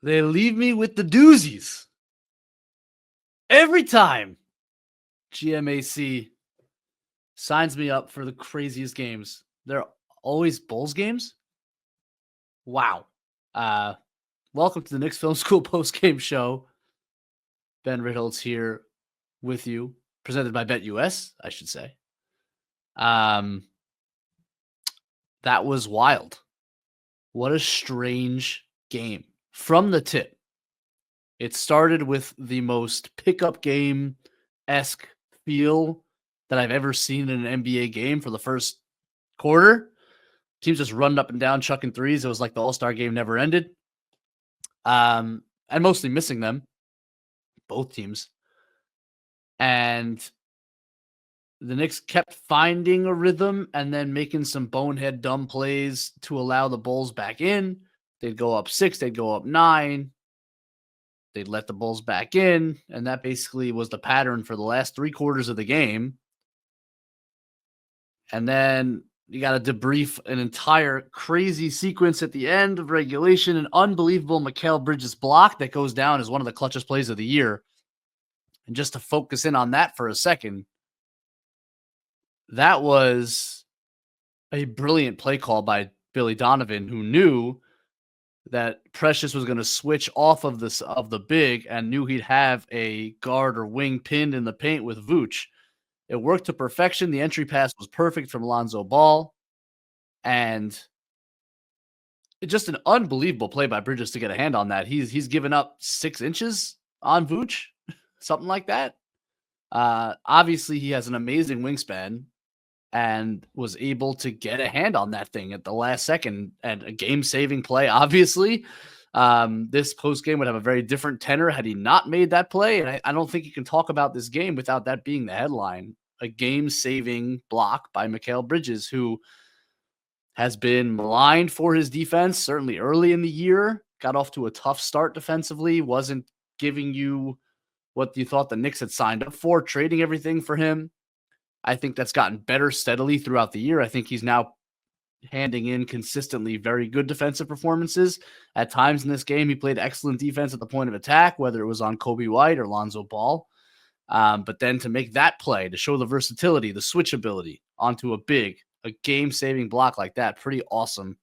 They leave me with the doozies. Every time GMAC signs me up for the craziest games, they're always Bulls games. Wow. Welcome to the Knicks Film School Postgame Show. Benjy Ritholtz here with you, presented by BetUS, I should say. That was wild. What a strange game. From the tip, it started with the most pickup game-esque feel that I've ever seen in an NBA game for the first quarter. Teams just running up and down, chucking threes. It was like the All-Star game never ended. And mostly missing them, both teams. And the Knicks kept finding a rhythm and then making some bonehead dumb plays to allow the Bulls back in. They'd go up 6, they'd go up 9. They'd let the Bulls back in, and that basically was the pattern for the last 3 quarters of the game. And then you got to debrief an entire crazy sequence at the end of regulation, an unbelievable Mikal Bridges block that goes down as one of the clutchest plays of the year. And just to focus in on that for a second, that was a brilliant play call by Billy Donovan, who knew that Precious was going to switch off of the big and knew he'd have a guard or wing pinned in the paint with Vooch. It worked to perfection. The entry pass was perfect from Lonzo Ball. And it's just an unbelievable play by Bridges to get a hand on that. He's given up 6 inches on Vooch, something like that. Obviously, he has an amazing wingspan and was able to get a hand on that thing at the last second, and a game-saving play, obviously. This postgame would have a very different tenor had he not made that play, and I don't think you can talk about this game without that being the headline. A game-saving block by Mikal Bridges, who has been maligned for his defense, certainly early in the year. Got off to a tough start defensively, wasn't giving you what you thought the Knicks had signed up for, trading everything for him. I think that's gotten better steadily throughout the year. I think he's now handing in consistently very good defensive performances. At times in this game, he played excellent defense at the point of attack, whether it was on Kobe White or Lonzo Ball. But then to make that play, to show the versatility, the switchability onto a game-saving block like that, pretty awesome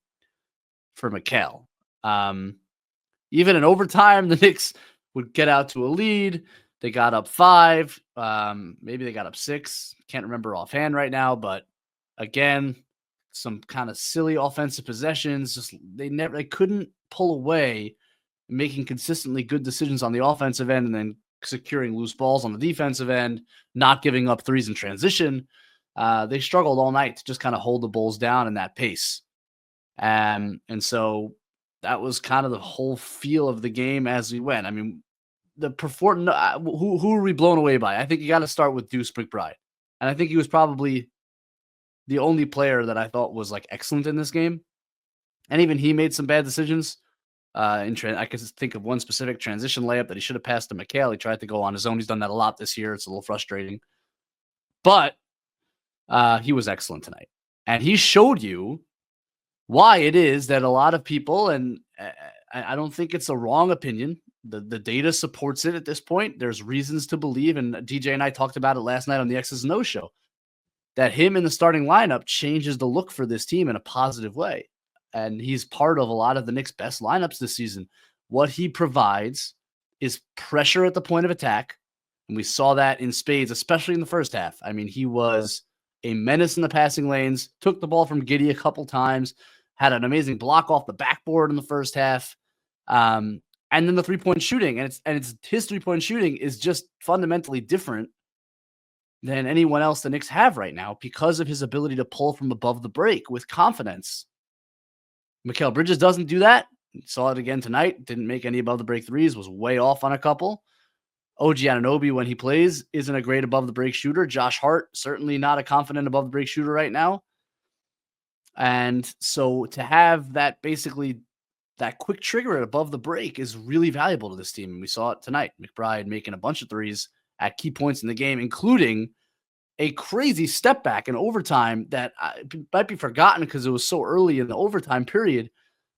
for Mikal. Even in overtime, the Knicks would get out to a lead. They got up 5. Maybe they got up 6. Can't remember offhand right now, but again, some kind of silly offensive possessions. Just they couldn't pull away, making consistently good decisions on the offensive end and then securing loose balls on the defensive end, not giving up threes in transition. They struggled all night to just kind of hold the Bulls down in that pace. And so that was kind of the whole feel of the game as we went. I mean, who are we blown away by? I think you got to start with Deuce McBride. And I think he was probably the only player that I thought was like excellent in this game. And even he made some bad decisions. I can think of one specific transition layup that he should have passed to Mikal. He tried to go on his own. He's done that a lot this year. It's a little frustrating. But he was excellent tonight. And he showed you why it is that a lot of people, and I don't think it's a wrong opinion, the data supports it at this point. There's reasons to believe, and DJ and I talked about it last night on the X's and O's show, that him in the starting lineup changes the look for this team in a positive way. And he's part of a lot of the Knicks' best lineups this season. What he provides is pressure at the point of attack, and we saw that in spades, especially in the first half. I mean, he was a menace in the passing lanes, took the ball from Giddey a couple times, had an amazing block off the backboard in the first half. And then the three-point shooting, and his three-point shooting is just fundamentally different than anyone else the Knicks have right now because of his ability to pull from above the break with confidence. Mikal Bridges doesn't do that. Saw it again tonight. Didn't make any above the break threes. Was way off on a couple. OG Anunoby, when he plays, isn't a great above the break shooter. Josh Hart, certainly not a confident above the break shooter right now. And so to have that basically that quick trigger at above the break is really valuable to this team. And we saw it tonight. McBride making a bunch of threes at key points in the game, including a crazy step back in overtime that might be forgotten because it was so early in the overtime period.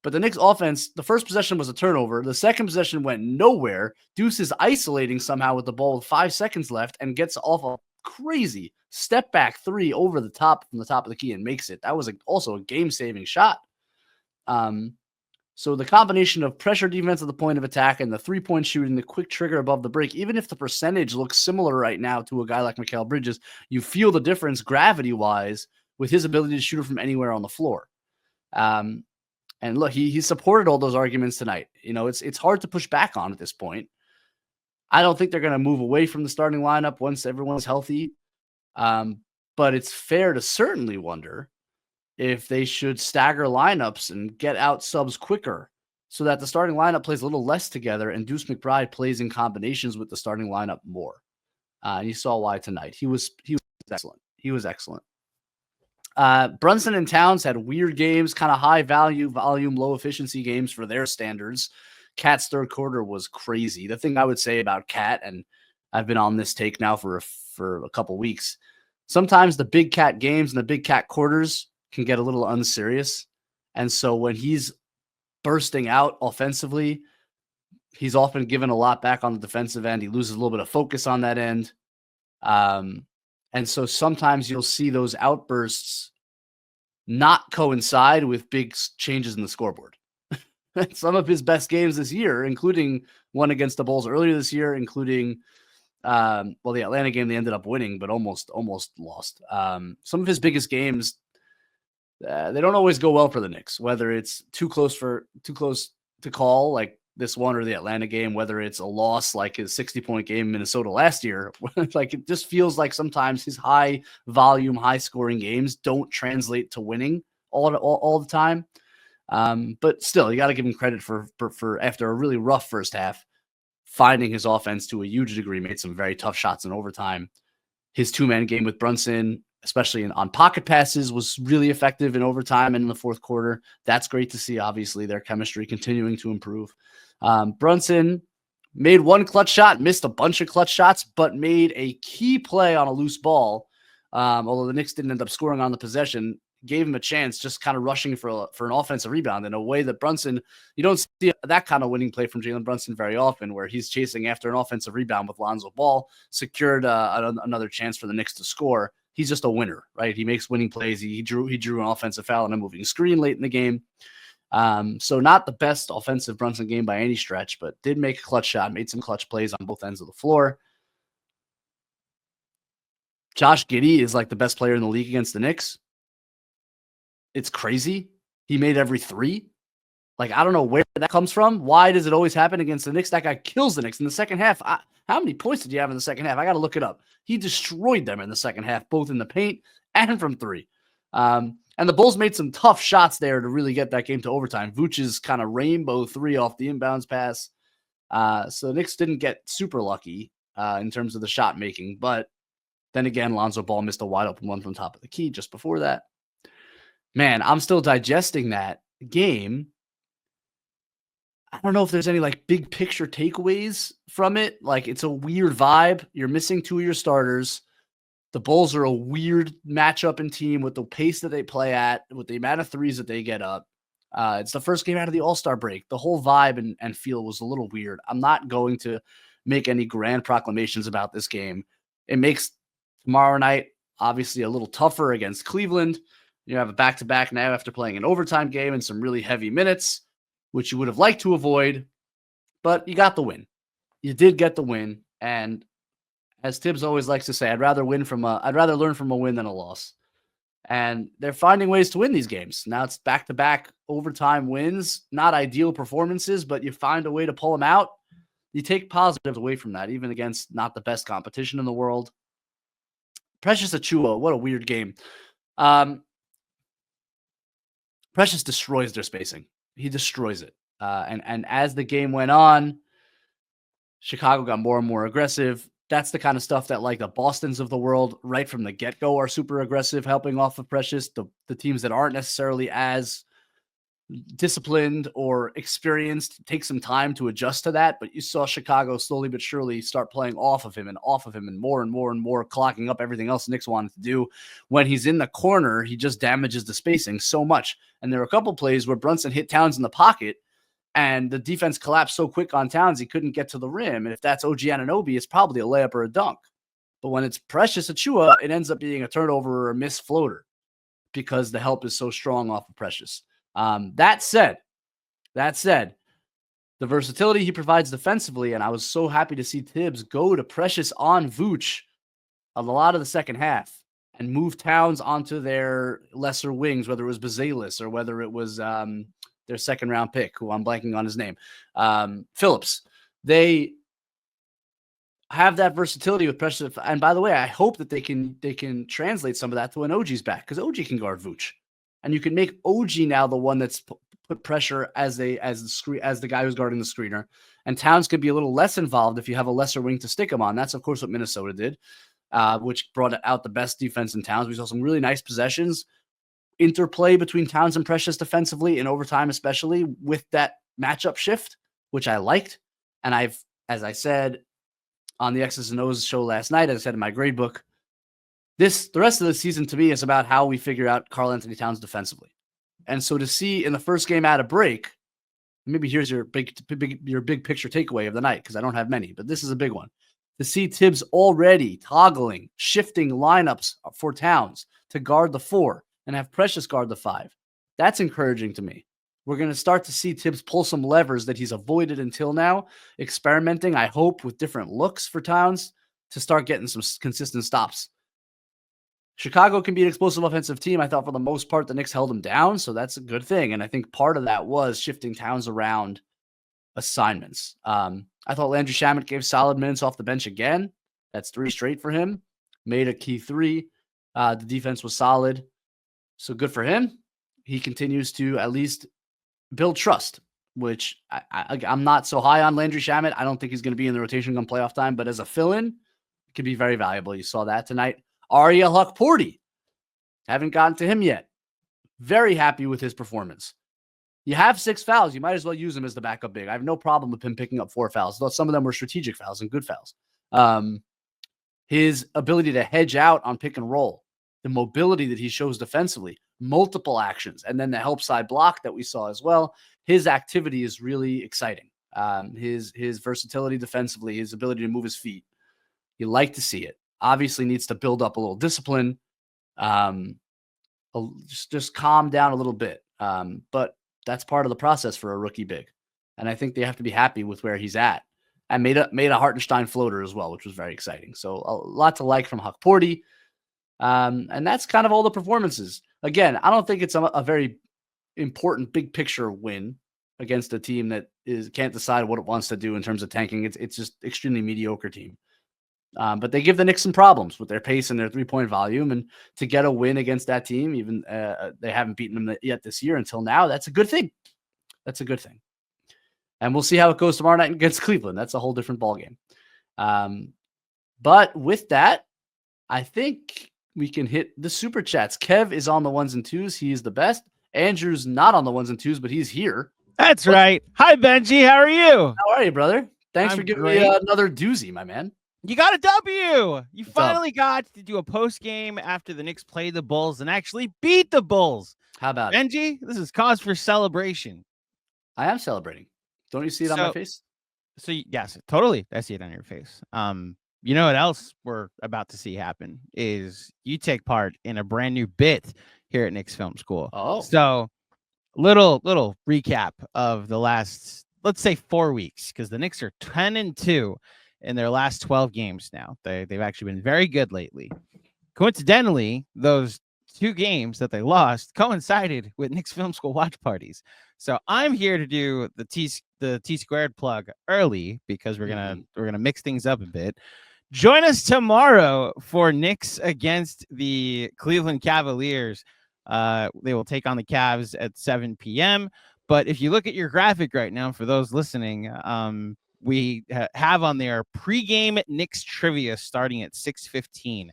But the Knicks offense, the first possession was a turnover. The second possession went nowhere. Deuce is isolating somehow with the ball with 5 seconds left and gets off a crazy step back three over the top from the top of the key and makes it. That was also a game-saving shot. So the combination of pressure defense at the point of attack and the three-point shooting, the quick trigger above the break, even if the percentage looks similar right now to a guy like Mikal Bridges, you feel the difference gravity-wise with his ability to shoot it from anywhere on the floor. And look, he supported all those arguments tonight. You know, it's hard to push back on at this point. I don't think they're going to move away from the starting lineup once everyone's healthy. But it's fair to certainly wonder if they should stagger lineups and get out subs quicker so that the starting lineup plays a little less together and Deuce McBride plays in combinations with the starting lineup more. And you saw why tonight. He was excellent. He was excellent. Brunson and Towns had weird games, kind of high value, volume, low efficiency games for their standards. Cat's third quarter was crazy. The thing I would say about Cat, and I've been on this take now for a couple weeks, sometimes the big Cat games and the big Cat quarters can get a little unserious. And so when he's bursting out offensively, he's often given a lot back on the defensive end. He loses a little bit of focus on that end. And so sometimes you'll see those outbursts not coincide with big changes in the scoreboard. Some of his best games this year, including one against the Bulls earlier this year, including the Atlanta game they ended up winning, but almost lost. Some of his biggest games, they don't always go well for the Knicks, whether it's too close to call, like this one, or the Atlanta game, whether it's a loss like his 60-point game in Minnesota last year. Like, it just feels like sometimes his high volume, high scoring games don't translate to winning all the time. But still, you got to give him credit for after a really rough first half, finding his offense to a huge degree, made some very tough shots in overtime. His two-man game with Brunson, especially on pocket passes, was really effective in overtime and in the fourth quarter. That's great to see. Obviously, their chemistry continuing to improve. Brunson made one clutch shot, missed a bunch of clutch shots, but made a key play on a loose ball. Although the Knicks didn't end up scoring on the possession, gave him a chance, just kind of rushing for an offensive rebound in a way that Brunson, you don't see that kind of winning play from Jalen Brunson very often, where he's chasing after an offensive rebound with Lonzo Ball, secured another chance for the Knicks to score. He's just a winner, right? He makes winning plays. He drew an offensive foul and a moving screen late in the game. So not the best offensive Brunson game by any stretch, but did make a clutch shot, made some clutch plays on both ends of the floor. Josh Giddey is like the best player in the league against the Knicks. It's crazy. He made every three. Like, I don't know where that comes from. Why does it always happen against the Knicks? That guy kills the Knicks in the second half. How many points did you have in the second half? I got to look it up. He destroyed them in the second half, both in the paint and from three. And the Bulls made some tough shots there to really get that game to overtime. Vooch's kind of rainbow three off the inbounds pass. So the Knicks didn't get super lucky in terms of the shot making. But then again, Lonzo Ball missed a wide open one from the top of the key just before that. Man, I'm still digesting that game. I don't know if there's any like big picture takeaways from it. Like, it's a weird vibe. You're missing two of your starters. The Bulls are a weird matchup and team with the pace that they play at, with the amount of threes that they get up. It's the first game out of the All-Star break. The whole vibe and feel was a little weird. I'm not going to make any grand proclamations about this game. It makes tomorrow night obviously a little tougher against Cleveland. You have a back-to-back now after playing an overtime game and some really heavy minutes, which you would have liked to avoid, but you got the win. You did get the win, and as Tibbs always likes to say, I'd rather learn from a win than a loss. And they're finding ways to win these games. Now it's back-to-back overtime wins, not ideal performances, but you find a way to pull them out. You take positives away from that, even against not the best competition in the world. Precious Achiuwa, what a weird game. Precious destroys their spacing. He destroys it. And as the game went on, Chicago got more and more aggressive. That's the kind of stuff that, like, the Bostons of the world right from the get-go are super aggressive, helping off of Precious. The teams that aren't necessarily as disciplined or experienced take some time to adjust to that, but you saw Chicago slowly but surely start playing off of him and more and more and more, clocking up everything else Knicks wanted to do. When he's in the corner, he just damages the spacing so much. And there were a couple plays where Brunson hit Towns in the pocket and the defense collapsed so quick on Towns he couldn't get to the rim. And if that's OG Anunoby, it's probably a layup or a dunk. But when it's Precious Achiuwa, it ends up being a turnover or a missed floater because the help is so strong off of Precious. That said, the versatility he provides defensively, and I was so happy to see Tibbs go to Precious on Vooch a lot of the second half and move Towns onto their lesser wings, whether it was Bazelis or whether it was their second-round pick, who I'm blanking on his name, Phillips. They have that versatility with Precious. And by the way, I hope that they can translate some of that to when OG's back, because OG can guard Vooch. And you can make OG now the one that's put pressure as the guy who's guarding the screener. And Towns could be a little less involved if you have a lesser wing to stick him on. That's, of course, what Minnesota did, which brought out the best defense in Towns. We saw some really nice possessions, interplay between Towns and Precious defensively in overtime, especially with that matchup shift, which I liked. And as I said on the X's and O's show last night, as I said in my grade book, the rest of the season to me is about how we figure out Karl-Anthony Towns defensively. And so to see in the first game at a break, maybe here's your big picture takeaway of the night, because I don't have many, but this is a big one. To see Tibbs already toggling, shifting lineups for Towns to guard the 4 and have Precious guard the 5. That's encouraging to me. We're going to start to see Tibbs pull some levers that he's avoided until now, experimenting, I hope, with different looks for Towns to start getting some consistent stops. Chicago can be an explosive offensive team. I thought for the most part, the Knicks held them down, so that's a good thing. And I think part of that was shifting Towns around assignments. I thought Landry Shamet gave solid minutes off the bench again. That's 3 straight for him. Made a key 3. The defense was solid. So good for him. He continues to at least build trust, which I'm not so high on Landry Shamet. I don't think he's going to be in the rotation come playoff time, but as a fill-in, it can be very valuable. You saw that tonight. Ariel Hukporti. Haven't gotten to him yet. Very happy with his performance. You have 6 fouls. You might as well use him as the backup big. I have no problem with him picking up 4 fouls, though some of them were strategic fouls and good fouls. His ability to hedge out on pick and roll, the mobility that he shows defensively, multiple actions, and then the help side block that we saw as well. His activity is really exciting. His versatility defensively, his ability to move his feet. You like to see it. Obviously needs to build up a little discipline, just calm down a little bit. But that's part of the process for a rookie big. And I think they have to be happy with where he's at. And made a Hartenstein floater as well, which was very exciting. So a lot to like from Hukporti. And that's kind of all the performances. Again, I don't think it's a very important big picture win against a team that can't decide what it wants to do in terms of tanking. It's just extremely mediocre team. But they give the Knicks some problems with their pace and their 3-point volume. And to get a win against that team, even they haven't beaten them yet this year until now, that's a good thing. That's a good thing. And we'll see how it goes tomorrow night against Cleveland. That's a whole different ballgame. But with that, I think we can hit the super chats. Kev is on the 1s and 2s. He is the best. Andrew's not on the 1s and 2s, but he's here. That's right. Hi, Benji. How are you? How are you, brother? Thanks for giving me another doozy, my man. You got a W. You finally got to do a post game after the Knicks played the Bulls and actually beat the Bulls. How about it? Benji, this is cause for celebration. I am celebrating. Don't you see it on my face? So yes, totally. I see it on your face. You know what else we're about to see happen is you take part in a brand new bit here at Knicks Film School. Oh, so little recap of the last, let's say 4 weeks, because the Knicks are 10-2 in their last 12 games now. They've actually been very good lately. Coincidentally, those 2 games that they lost coincided with Knicks Film School watch parties. So I'm here to do the T squared plug early because we're gonna mix things up a bit. Join us tomorrow for Knicks against the Cleveland Cavaliers. They will take on the Cavs at 7 p.m. But if you look at your graphic right now, for those listening, we have on there pregame Knicks trivia starting at 6:15.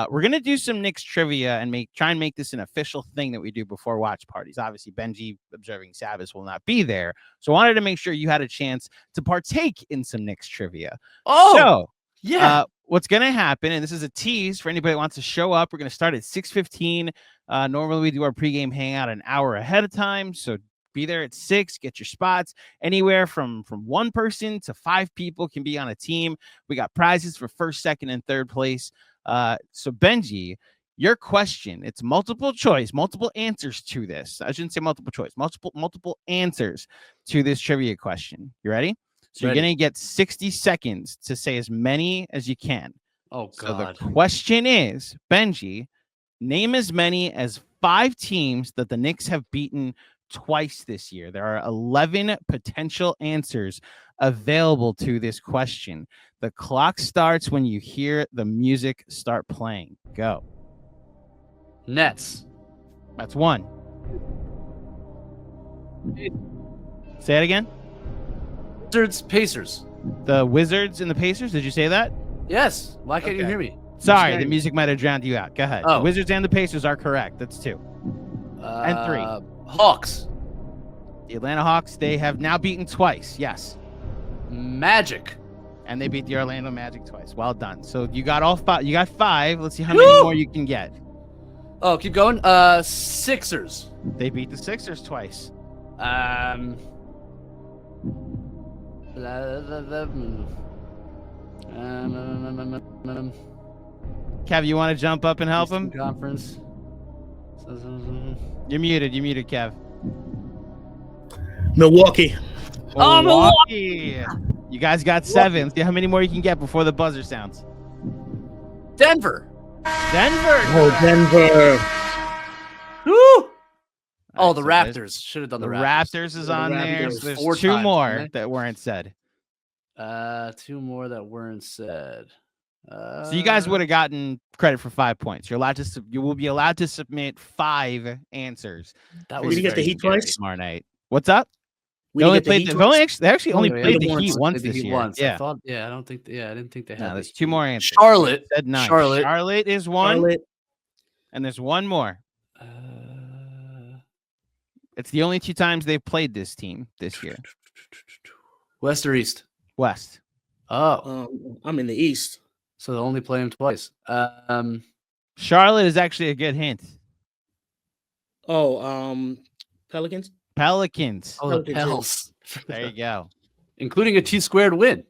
We're gonna do some Knicks trivia and try and make this an official thing that we do before watch parties. Obviously, Benjy observing Sabbath will not be there, so I wanted to make sure you had a chance to partake in some Knicks trivia. Oh, so yeah. What's gonna happen, and this is a tease for anybody that wants to show up. We're gonna start at 6:15. Normally we do our pregame hangout an hour ahead of time, so be there at 6. Get your spots. Anywhere from 1 person to 5 people can be on a team. We got prizes for first, second, and third place. So Benjy, your question, it's multiple choice, multiple answers to this. I shouldn't say multiple choice, multiple answers to this trivia question. You ready? So You're going to get 60 seconds to say as many as you can. Oh, God. So the question is, Benjy, name as many as 5 teams that the Knicks have beaten twice this year. There are 11 potential answers available to this question. The clock starts when you hear the music start playing. Go. Nets. That's 1. Say it again. Wizards, Pacers. The Wizards and the Pacers. Did you say that? Yes. Why can't you hear me? Sorry, the music might have drowned you out. Go ahead. Oh. The Wizards and the Pacers are correct. That's 2. And 3. Hawks. The Atlanta Hawks, they have now beaten twice. Yes. Magic. And they beat the Orlando Magic twice. Well done. So you got all 5. You got 5. Let's see how many more you can get. Oh, keep going. Sixers. They beat the Sixers twice. Kev, you want to jump up and help him? Conference. You're muted. You're muted, Kev. Milwaukee. Oh, Milwaukee. You guys got 7. Let's see how many more you can get before the buzzer sounds. Denver. Denver. Oh, Denver. Woo! Oh, the so Raptors. Should have done The the Raptors is on there. Raptors So there's 4 2 times, more didn't that weren't said. 2 more that weren't said. So you guys would have gotten credit for 5 points. You will be allowed to submit 5 answers. That Did you get the Heat twice? Tomorrow night. What's up? We They didn't get the Heat they twice? actually only yeah, played they the once Heat played once the this Heat year. once. Yeah. I didn't think they had. No, there's 2 more answers. Charlotte. Said 9. Charlotte. Charlotte is 1. Charlotte. And there's 1 more. It's the only 2 times they've played this team this year. West or East? West. Oh, I'm in the East. so they only play him twice. Charlotte is actually a good hint. Pelicans. Pelicans. Oh, the Pelicans, Pels. There you go. Including a T-squared win.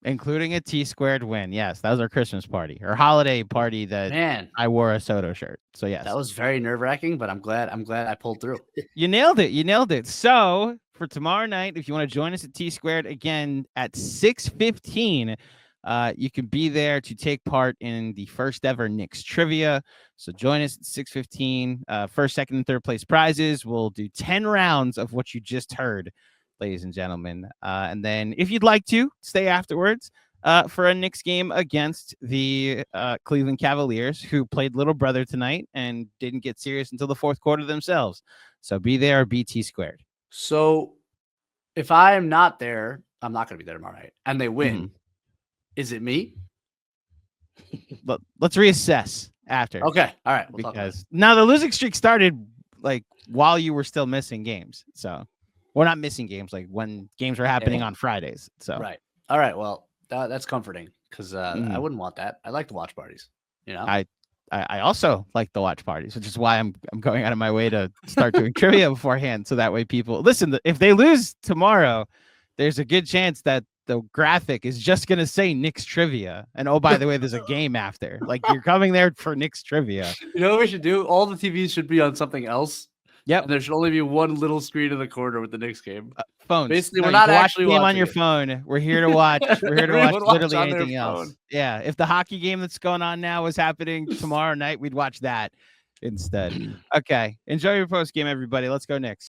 Including a T-squared win. Yes, that was our Christmas party or holiday party that Man, I wore a Soto shirt. So yes, that was very nerve-wracking, but I'm glad I pulled through. you nailed it. You nailed it. So for tomorrow night, if you want to join us at T-squared again at 6:15, you can be there to take part in the first ever Knicks trivia. So join us at 6:15. First, second, and third place prizes. We'll do 10 rounds of what you just heard, ladies and gentlemen. And then if you'd like to stay afterwards for a Knicks game against the Cleveland Cavaliers, who played little brother tonight and didn't get serious until the 4th quarter themselves. So be there or be T-squared. So if I am not there, I'm not going to be there tomorrow night, and they win. Is it me? Let's reassess after. Okay. All right. We'll talk about it. Because now the losing streak started like while you were still missing games. So we're not missing games, like when games were happening on Fridays. So Right. All right. Well, that's comforting because I wouldn't want that. I like to watch parties. You know. I also like the watch parties, which is why I'm going out of my way to start doing trivia beforehand. So that way people listen, if they lose tomorrow, there's a good chance that the graphic is just going to say Knicks trivia. And oh, by the way, there's a game after. Like you're coming there for Knicks trivia. You know what we should do? All the TVs should be on something else. Yep. And there should only be one little screen in the corner with the Knicks game. Phones. Basically, No, we're you not can watch actually the game on watching your it. phone. We're here to watch. We're here to watch Everyone watch literally on their anything else. phone. Yeah. If the hockey game that's going on now was happening tomorrow night, we'd watch that instead. Okay. Enjoy your post game, everybody. Let's go Knicks.